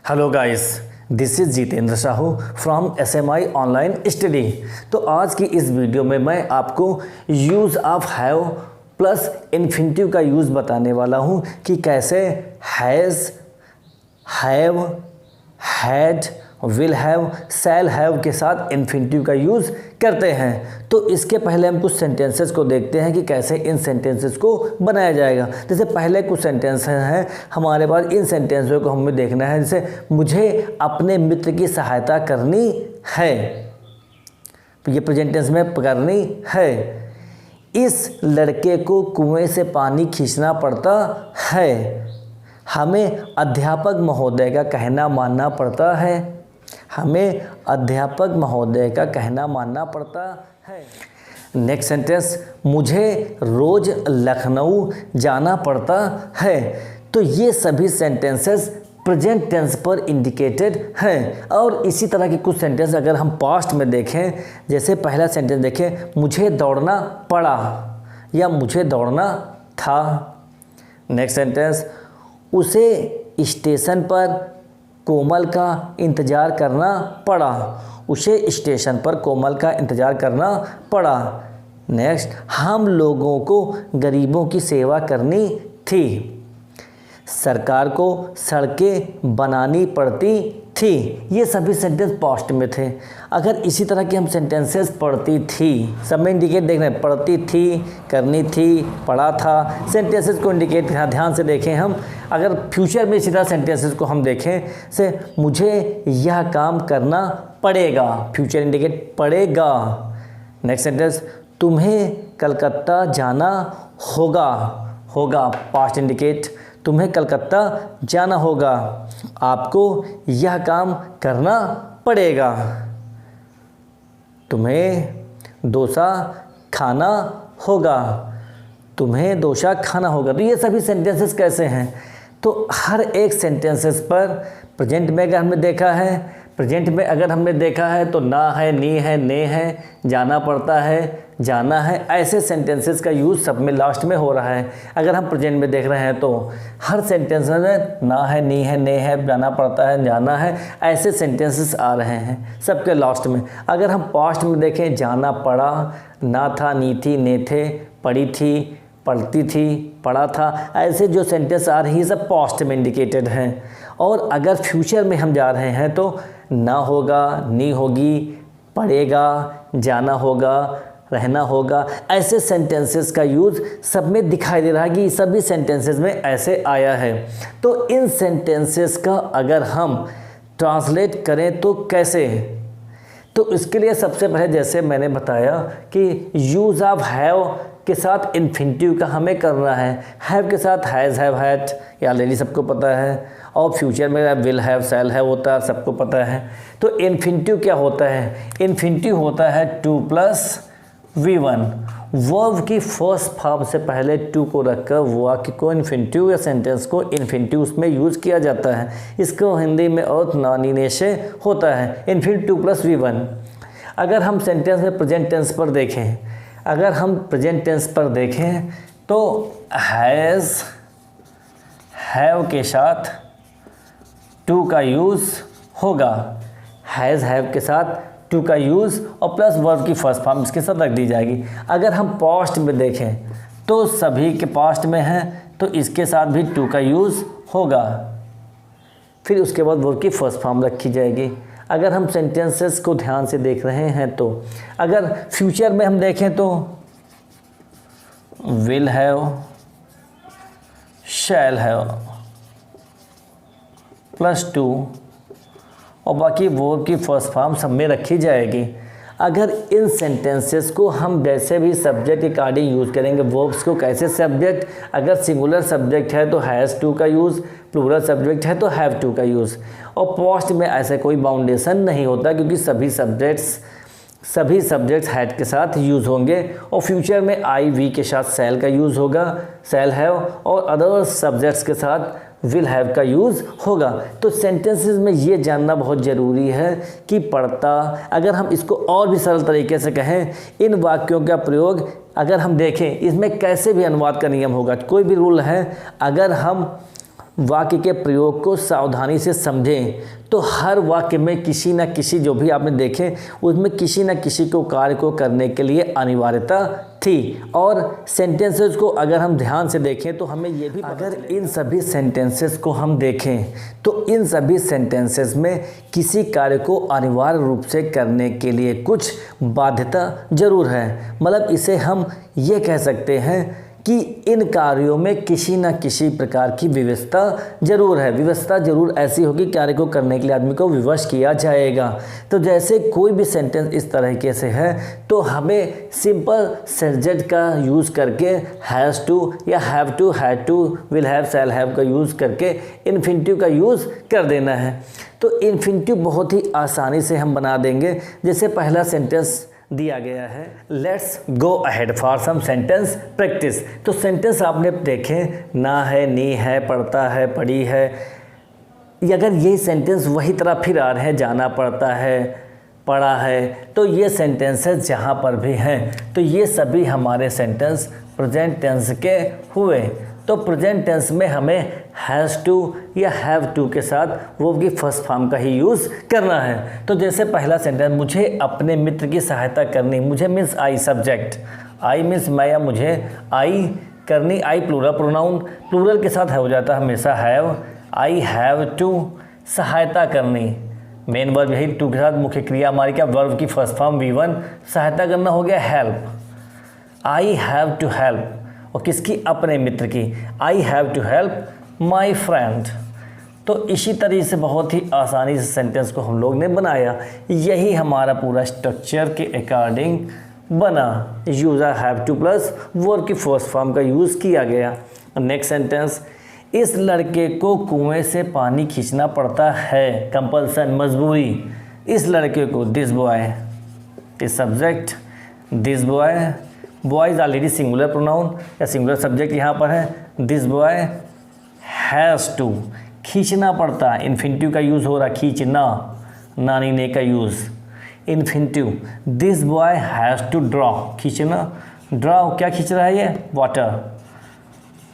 Hello guys, this is Jitendra Sahu from SMI online study. तो आज की इस वीडियो में मैं आपको use of have plus infinitive का यूज़ बताने वाला हूँ कि कैसे has, have, had, will have, shall have के साथ इन्फिनिटिव का यूज़ करते हैं। तो इसके पहले हम कुछ सेंटेंसेस को देखते हैं कि कैसे इन सेंटेंसेस को बनाया जाएगा। जैसे पहले कुछ सेंटेंस हैं हमारे पास, इन सेंटेंसों को हमें देखना है। जैसे मुझे अपने मित्र की सहायता करनी है, ये प्रेजेंट टेंस में करनी है। इस लड़के को कुएं से पानी खींचना पड़ता है। हमें अध्यापक महोदय का कहना मानना पड़ता है। हमें अध्यापक महोदय का कहना मानना पड़ता है। नेक्स्ट सेंटेंस, मुझे रोज़ लखनऊ जाना पड़ता है। तो ये सभी सेंटेंसेस प्रेजेंट टेंस पर इंडिकेटेड हैं। और इसी तरह के कुछ सेंटेंस अगर हम पास्ट में देखें, जैसे पहला सेंटेंस देखें, मुझे दौड़ना पड़ा या मुझे दौड़ना था। नेक्स्ट सेंटेंस, उसे स्टेशन पर कोमल का इंतज़ार करना पड़ा। उसे स्टेशन पर कोमल का इंतज़ार करना पड़ा। नेक्स्ट, हम लोगों को गरीबों की सेवा करनी थी। सरकार को सड़कें बनानी पड़ती थी। ये सभी सेंटेंस पास्ट में थे। अगर इसी तरह के हम सेंटेंसेस पढ़ती थी, सब में इंडिकेट देख रहे हैं, पढ़ती थी, करनी थी, पढ़ा था। सेंटेंसेस को इंडिकेट ध्यान से देखें हम। अगर फ्यूचर में इसी तरह सेंटेंसेस को हम देखें, से मुझे यह काम करना पड़ेगा, फ्यूचर इंडिकेट पड़ेगा। नेक्स्ट सेंटेंस, तुम्हें कलकत्ता जाना होगा, होगा पास्ट इंडिकेट, तुम्हें कलकत्ता जाना होगा। आपको यह काम करना पड़ेगा। तुम्हें डोसा खाना होगा, तुम्हें डोसा खाना होगा। तो ये सभी सेंटेंसेस कैसे हैं? तो हर एक सेंटेंसेस पर प्रेजेंट में अगर हमने देखा है, प्रेजेंट में अगर हमने देखा है तो ना है, नी है, ने है, जाना पड़ता है, जाना है, ऐसे सेंटेंसेस का यूज़ सब में लास्ट में हो रहा है। अगर हम प्रेजेंट में देख रहे हैं तो हर सेंटेंस में ना है, नी है, ने है, जाना पड़ता है, जाना है, ऐसे सेंटेंसेस आ रहे हैं सबके लास्ट में। अगर हम पास्ट में देखें, जाना पड़ा, ना था, नी थी, ने थे, पढ़ी थी, पढ़ती थी, पढ़ा था, ऐसे जो सेंटेंस आ रही है सब पास्ट में इंडिकेटेड हैं। और अगर फ्यूचर में हम जा रहे हैं तो ना होगा, नी होगी, पढ़ेगा, जाना होगा, रहना होगा, ऐसे सेंटेंसेस का यूज़ सब में दिखाई दे रहा है कि सभी सेंटेंसेस में ऐसे आया है। तो इन सेंटेंसेस का अगर हम ट्रांसलेट करें तो कैसे? तो इसके लिए सबसे पहले जैसे मैंने बताया कि यूज़ ऑफ हैव के साथ इन्फिनिटिव का हमें करना है। हैव के साथ हैज़, हैव, हैड, या ऑलरेडी सबको पता है। और फ्यूचर में विल हैव, शैल हैव होता है, सबको पता है। तो इन्फिनिटिव क्या होता है? इन्फिनिटिव होता है 2 + V1। वर्ब की फर्स्ट फॉर्म से पहले 2 को रखकर वाक्य को इन्फिनिटिव या सेंटेंस को इन्फिनिटिव उसमें यूज़ किया जाता है। इसको हिंदी में अर्थ नानीने से होता है। Infinitive 2 + V1। अगर हम सेंटेंस में प्रेजेंट टेंस पर देखें, अगर हम प्रेजेंट टेंस पर देखें तो हैज़, हैव के साथ 2 का यूज़ होगा। हैज़, हैव के साथ 2 का यूज़ और प्लस वर्ब की फर्स्ट फॉर्म इसके साथ रख दी जाएगी। अगर हम पास्ट में देखें तो सभी के पास्ट में हैं तो इसके साथ भी 2 का यूज़ होगा। फिर उसके बाद वर्ब की फर्स्ट फॉर्म रखी जाएगी। अगर हम सेंटेंसेस को ध्यान से देख रहे हैं तो अगर फ्यूचर में हम देखें तो विल हैव, शैल हैव +2 और बाकी वर्ब की फर्स्ट फॉर्म सब में रखी जाएगी। अगर इन सेंटेंसेस को हम जैसे भी सब्जेक्ट अकॉर्डिंग यूज़ करेंगे, वर्ब्स को कैसे सब्जेक्ट, अगर सिंगुलर सब्जेक्ट है तो हैज़ 2 का यूज़, प्लूरल सब्जेक्ट है तो हैव 2 का यूज़। और पास्ट में ऐसे कोई बाउंडेशन नहीं होता क्योंकि सभी सब्जेक्ट्स हैड के साथ यूज़ होंगे। और फ्यूचर में आई, वी के साथ शैल का यूज़ होगा, शैल हैव, और अदर सब्जेक्ट्स के साथ विल हैव का यूज़ होगा। तो सेंटेंसेस में ये जानना बहुत ज़रूरी है कि पढ़ता, अगर हम इसको और भी सरल तरीके से कहें, इन वाक्यों का प्रयोग अगर हम देखें इसमें कैसे भी अनुवाद का नियम होगा, कोई भी रूल है। अगर हम वाक्य के प्रयोग को सावधानी से समझें तो हर वाक्य में किसी न किसी, जो भी आपने देखे उसमें किसी न किसी को कार्य को करने के लिए अनिवार्यता थी। और सेंटेंसेस को अगर हम ध्यान से देखें तो हमें ये भी, अगर इन सभी सेंटेंसेस को हम देखें तो इन सभी सेंटेंसेस में किसी कार्य को अनिवार्य रूप से करने के लिए कुछ बाध्यता जरूर है। मतलब इसे हम ये कह सकते हैं कि इन कार्यों में किसी न किसी प्रकार की व्यवस्था जरूर है। व्यवस्था जरूर ऐसी होगी, कार्य को करने के लिए आदमी को विवश किया जाएगा। तो जैसे कोई भी सेंटेंस इस तरीके से है तो हमें सिंपल सब्जेक्ट का यूज़ करके हैज़ टू या have to, had to, will have, shall have का यूज़ करके इन्फिनिटिव का यूज़ कर देना है। तो इन्फिनिटिव बहुत ही आसानी से हम बना देंगे। जैसे पहला सेंटेंस दिया गया है, let's go ahead for some sentence practice. तो सेंटेंस आपने देखे, ना है, नी है, पढ़ता है, पढ़ी है। अगर ये सेंटेंस वही तरह फिर आ रहे हैं, जाना पड़ता है, पढ़ा है, तो ये सेंटेंसेस जहाँ पर भी हैं तो ये सभी हमारे सेंटेंस प्रेजेंट टेंस के हुए। तो प्रेजेंट टेंस में हमें हैज़ टू या हैव टू के साथ वो की फर्स्ट फॉर्म का ही यूज़ करना है। तो जैसे पहला सेंटेंस, मुझे अपने मित्र की सहायता करनी, मुझे means I, subject, I means मैं या मुझे, आई करनी, आई प्लूरल प्रोनाउन, प्लूरल के साथ हो जाता है हमेशा हैव, आई हैव टू, सहायता करनी, मेन वर्ब यही, टू के साथ मुख्य क्रिया हमारी क्या, वर्ब की फर्स्ट फॉर्म V1, सहायता करना हो गया help, I have to help, और किसकी, अपने मित्र की, I have to help my friend. तो इसी तरीके से बहुत ही आसानी से सेंटेंस को हम लोग ने बनाया। यही हमारा पूरा स्ट्रक्चर के अकॉर्डिंग बना। User have two plus verb की फर्स्ट फॉर्म का यूज़ किया गया। नेक्स्ट सेंटेंस, इस लड़के को कुएं से पानी खींचना पड़ता है, कंपल्सन, मजबूरी। इस लड़के को, this boy is subject, this boy, boy is already singular pronoun या सिंगुलर सब्जेक्ट यहाँ पर है, दिस बॉय हैज़ टू, खींचना पड़ता है, इन्फिनिटिव का यूज़ हो रहा, खींचना, नानी ने का use, infinitive. This boy has to draw, खींचना, ड्रॉ क्या खींच रहा है ये, वाटर,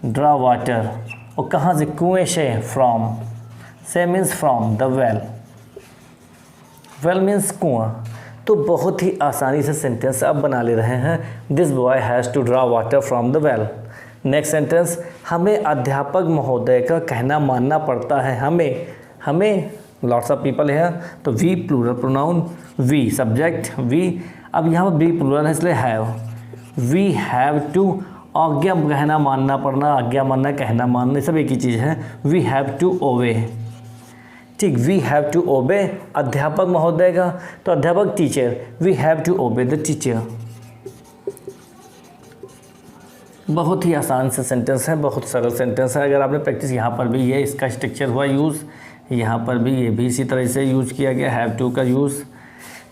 ड्रॉ वाटर, और कहाँ से, कुएं से, फ्रॉम, से means from, the well, well means कुआं। तो बहुत ही आसानी से सेंटेंस आप बना ले रहे हैं। This boy has to draw water from the well. Next sentence, हमें अध्यापक महोदय का कहना मानना पड़ता है, हमें लॉट्स ऑफ पीपल है, तो we plural pronoun, we subject, we, अब यहाँ पर वी प्लूरल है इसलिए हैव, वी हैव टू, आज्ञा कहना मानना पड़ना, आज्ञा मानना, कहना मानना, सब एक ही चीज़ है। वी हैव टू ओबे, ठीक, वी हैव टू ओबे अध्यापक महोदय का, तो अध्यापक teacher, we have to obey the teacher. बहुत ही आसान से सेंटेंस है, बहुत सरल सेंटेंस है। अगर आपने प्रैक्टिस, यहाँ पर भी ये इसका स्ट्रक्चर हुआ यूज़, यहाँ पर भी ये भी इसी तरह से यूज़ किया गया, हैव टू का यूज़।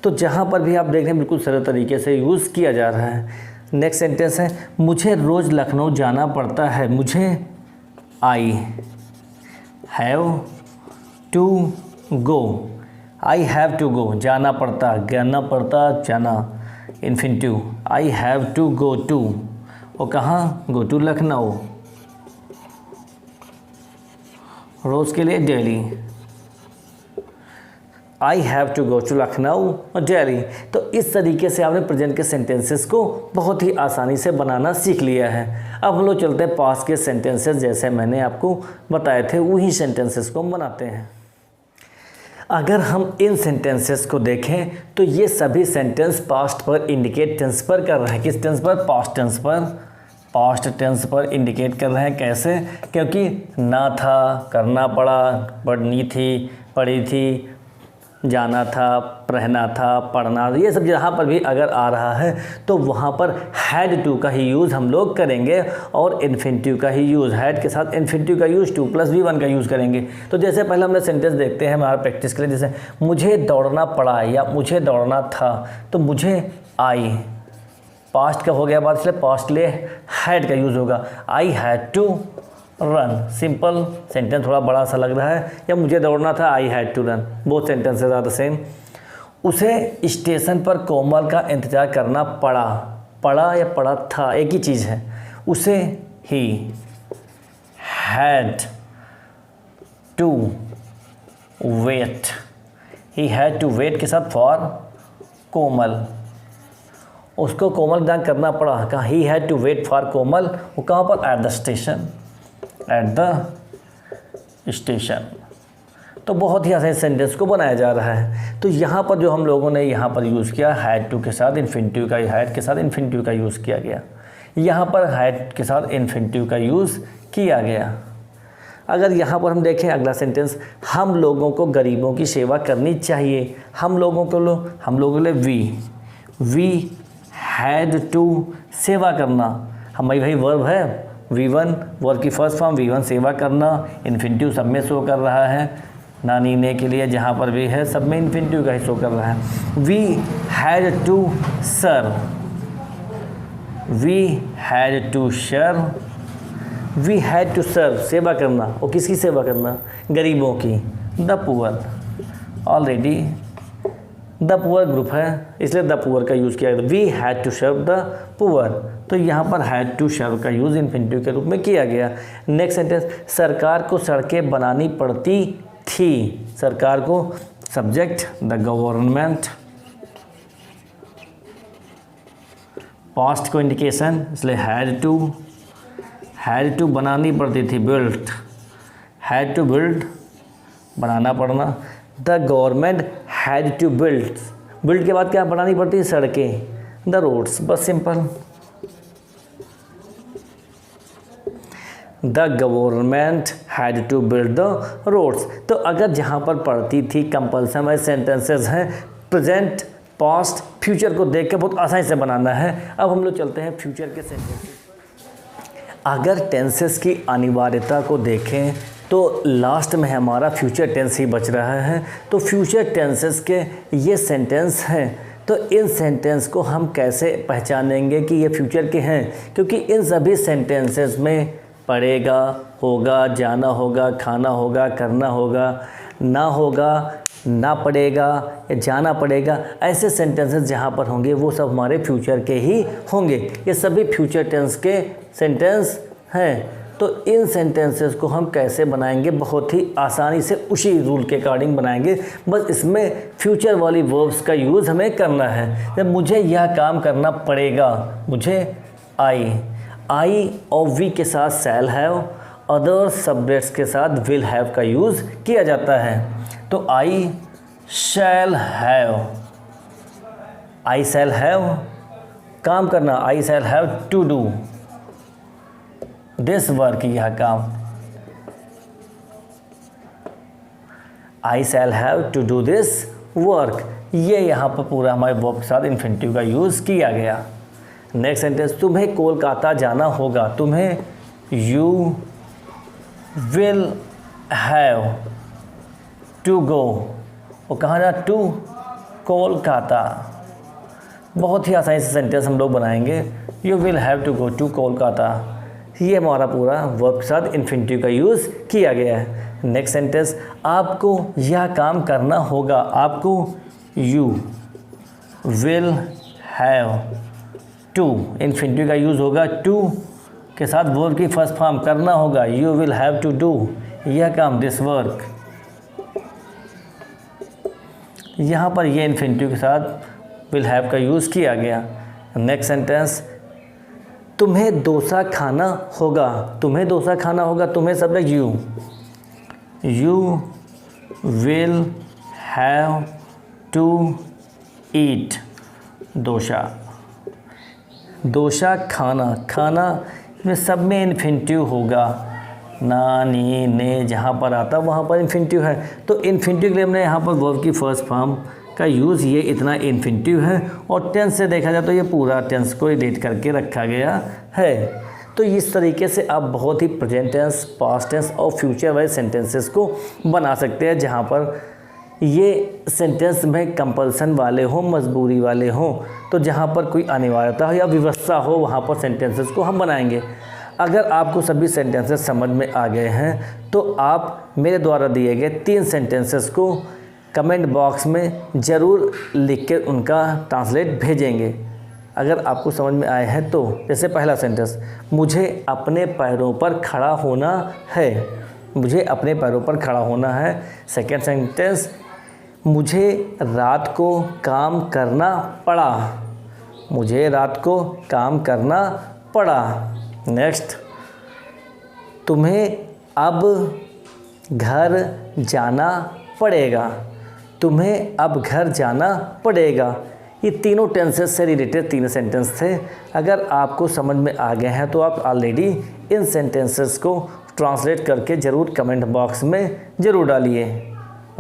तो जहाँ पर भी आप देख रहे हैं बिल्कुल सरल तरीके से यूज़ किया जा रहा है। नेक्स्ट सेंटेंस है, मुझे रोज़ लखनऊ जाना पड़ता है, मुझे, I have to go, I have to go, जाना पड़ता, जाना, infinitive, I have to go to, और कहाँ, गो टू लखनऊ, रोज़ के लिए daily, I have to go to Lucknow और डेली। तो इस तरीके से आपने प्रेजेंट के सेंटेंसेस को बहुत ही आसानी से बनाना सीख लिया है। अब हम लोग चलते हैं पास्ट के सेंटेंसेस, जैसे मैंने आपको बताए थे वही सेंटेंसेस को हम बनाते हैं। अगर हम इन सेंटेंसेस को देखें तो ये सभी सेंटेंस पास्ट पर इंडिकेट टेंस पर कर रहे हैं। किस टेंस पर, पास्ट टेंस पर, पास्ट टेंस पर इंडिकेट कर रहे हैं। कैसे, क्योंकि ना था, करना पड़ा, पढ़नी थी, पढ़ी थी, जाना था, रहना था, पढ़ना, ये सब जहाँ पर भी अगर आ रहा है तो वहाँ पर हैड टू का ही यूज़ हम लोग करेंगे और इन्फिनिटिव का ही यूज़, हैड के साथ इन्फिनिटिव का यूज़, टू प्लस V1 का यूज़ करेंगे। तो जैसे पहले हमने सेंटेंस देखते हैं हमारा प्रैक्टिस के लिए, जैसे मुझे दौड़ना पड़ा या मुझे दौड़ना था, तो मुझे, आई, पास्ट का हो गया बात, इसलिए पास्ट के लिए हैड का यूज़ होगा, I had to run. Simple sentence, थोड़ा बड़ा सा लग रहा है, या मुझे दौड़ना था, I had to run, both sentences are the same. उसे स्टेशन पर कोमल का इंतज़ार करना पड़ा, पड़ा या पड़ा था एक ही चीज़ है। उसे, he had to wait, he had to wait के साथ फॉर कोमल, उसको कोमल दान करना पड़ा। कहाँ? He had to wait for Komal, वो कहाँ पर? At the station, at the station. तो बहुत ही आसान सेंटेंस को बनाया जा रहा है। तो यहाँ पर जो हम लोगों ने यहाँ पर यूज़ किया, हैड टू के साथ इन्फिनिटिव का, हैड के साथ इन्फिनिटिव का यूज़ किया गया। यहाँ पर हैड के साथ इन्फिनिटिव का यूज़ किया गया। अगर यहाँ पर हम देखें अगला सेंटेंस, हम लोगों को गरीबों की सेवा करनी चाहिए। हम लोगों के लिए वी हैड टू, सेवा करना, हमारी भाई वर्ब है V1, वर्ब की फर्स्ट फॉर्म V1 सेवा करना, इन्फिनिटिव सब में शो कर रहा है, नानी ने के लिए जहाँ पर भी है सब में इन्फिनिटिव का ही शो कर रहा है। We had to serve, we had to serve, we had to serve सेवा करना, और किसकी सेवा करना? गरीबों की, the poor. Already the poor group है इसलिए द पुअर का यूज़ किया गया। We had to serve the poor, तो यहाँ पर हैड टू सर्व का यूज़ इन्फिनिटिव के रूप में किया गया। नेक्स्ट सेंटेंस, सरकार को सड़कें बनानी पड़ती थी। सरकार को, सब्जेक्ट द गवर्नमेंट, पास्ट को इंडिकेशन इसलिए हैड टू बनानी पड़ती थी, बिल्ट, हैड टू बिल्ड बनाना पड़ना। The government had to build के बाद क्या बनानी पड़ती है? सड़कें, द रोड्स, बस सिंपल। The government had to build the roads. तो अगर जहाँ पर पढ़ती थी कंपल्सन वाले सेंटेंसेस हैं, प्रेजेंट, पास्ट, फ्यूचर को देख के बहुत आसानी से बनाना है। अब हम लोग चलते हैं फ्यूचर के सेंटेंसेस। अगर टेंसेस की अनिवार्यता को देखें तो लास्ट में हमारा फ्यूचर टेंस ही बच रहा है। तो फ्यूचर टेंसेस के ये सेंटेंस हैं, तो इन सेंटेंस को हम कैसे पहचानेंगे कि ये फ्यूचर के हैं? क्योंकि इन सभी सेंटेंसेस में पढ़ेगा, होगा, जाना होगा, खाना होगा, करना होगा, ना होगा, ना पड़ेगा या जाना पड़ेगा, ऐसे सेंटेंसेस जहाँ पर होंगे वो सब हमारे फ्यूचर के ही होंगे। ये सभी फ्यूचर टेंस के सेंटेंस हैं। तो इन सेंटेंसेस को हम कैसे बनाएंगे? बहुत ही आसानी से उसी रूल के अकॉर्डिंग बनाएंगे। बस इसमें फ्यूचर वाली वर्ब्स का यूज़ हमें करना है। जब मुझे यह काम करना पड़ेगा, मुझे आई और वी के साथ शैल हैव, अदर सब्जेक्ट्स के साथ विल हैव का यूज़ किया जाता है। तो आई शैल हैव काम करना, I shall have to do this work, यह काम, I shall have to do this work, ये यहाँ पर पूरा हमारे वर्ब के साथ इन्फिनिटिव का यूज़ किया गया। नेक्स्ट सेंटेंस, तुम्हें कोलकाता जाना होगा, तुम्हें you will have to go, और कहाँ जाना? टू कोलकाता। बहुत ही आसानी से सेंटेंस हम लोग बनाएंगे, you will have to go to Kolkata, ये हमारा पूरा वर्ब के साथ इन्फिनिटिव का यूज़ किया गया है। नेक्स्ट सेंटेंस, आपको यह काम करना होगा, आपको you will have to, infinitive का यूज़ होगा टू के साथ वर्ब की फर्स्ट फॉर्म, करना होगा, you will have to do यह काम, दिस वर्क। यहाँ पर ये इन्फिनिटिव के साथ विल हैव का यूज़ किया गया। नेक्स्ट सेंटेंस, तुम्हें डोसा खाना होगा, तुम्हें डोसा खाना होगा, तुम्हें subject you will have to eat dosa, dosa खाना में सब में इन्फिनिटिव होगा, नानी ने जहाँ पर आता वहाँ पर इन्फिनिटिव है। तो इन्फिनिटिव के लिए हमने यहाँ पर वर्ब की फर्स्ट फॉर्म का यूज़, ये इतना इन्फिनिटिव है, और टेंस से देखा जाए तो ये पूरा टेंस को रिलेट करके रखा गया है। तो इस तरीके से आप बहुत ही प्रेजेंट टेंस, पास्ट टेंस और फ्यूचर वाले सेंटेंसेस को बना सकते हैं, जहाँ पर ये सेंटेंस में कंपल्सन वाले हों, मजबूरी वाले हों। तो जहाँ पर कोई अनिवार्यता हो या व्यवस्था हो वहाँ पर सेंटेंसेस को हम बनाएंगे। अगर आपको सभी सेंटेंसेस समझ में आ गए हैं तो आप मेरे द्वारा दिए गए 3 सेंटेंसेस को कमेंट बॉक्स में ज़रूर लिख कर उनका ट्रांसलेट भेजेंगे। अगर आपको समझ में आए हैं तो, जैसे पहला सेंटेंस, मुझे अपने पैरों पर खड़ा होना है, मुझे अपने पैरों पर खड़ा होना है। सेकेंड सेंटेंस, मुझे रात को काम करना पड़ा। मुझे रात को काम करना पड़ा। नेक्स्ट, तुम्हें अब घर जाना पड़ेगा। तुम्हें अब घर जाना पड़ेगा। ये तीनों टेंसेस से रिलेटेड 3 सेंटेंस थे। अगर आपको समझ में आ गए हैं तो आप ऑलरेडी इन सेंटेंसेस को ट्रांसलेट करके ज़रूर कमेंट बॉक्स में ज़रूर डालिए।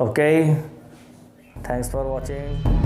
Okay, thanks for watching.